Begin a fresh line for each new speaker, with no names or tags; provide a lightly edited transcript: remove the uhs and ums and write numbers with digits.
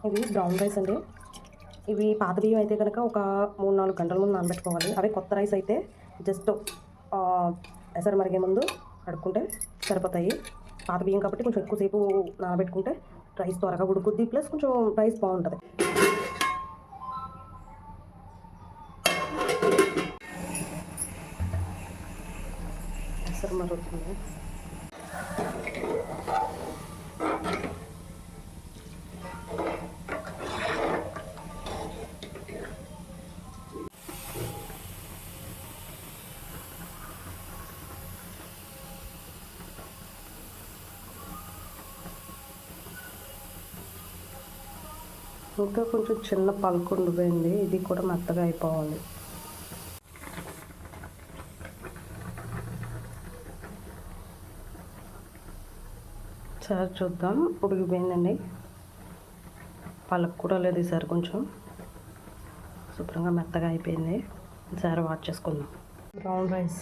ఇవి brown rice అండి. ఇవి పాత బియ్యం అయితే కనుక ఒక 3-4 గంటల ముందు నానబెట్టుకోవాలి. అవి కొత్త రైస్ అయితే జస్ట్ ఎసరు మరిగే ముందు కడుక్కుంటే సరిపోతాయి. పాత బియ్యం కాబట్టి కొంచెం ఎక్కువసేపు నానబెట్టుకుంటే రైస్ త్వరగా ఉడుకుద్ది, ప్లస్ కొంచెం రైస్ బాగుంటుంది. ఎసరు మరుగుతుంది. ఇంకా కొంచెం చిన్న పలుకు ఉండిపోయింది, ఇది కూడా మెత్తగా అయిపోవాలి. సరే చూద్దాం, ఉడికిపోయిందండి. పలుకు కూడా లేదు ఈసారి, కొంచెం శుభ్రంగా మెత్తగా అయిపోయింది. ఈసారి వాష్ చేసుకుందాం. Brown rice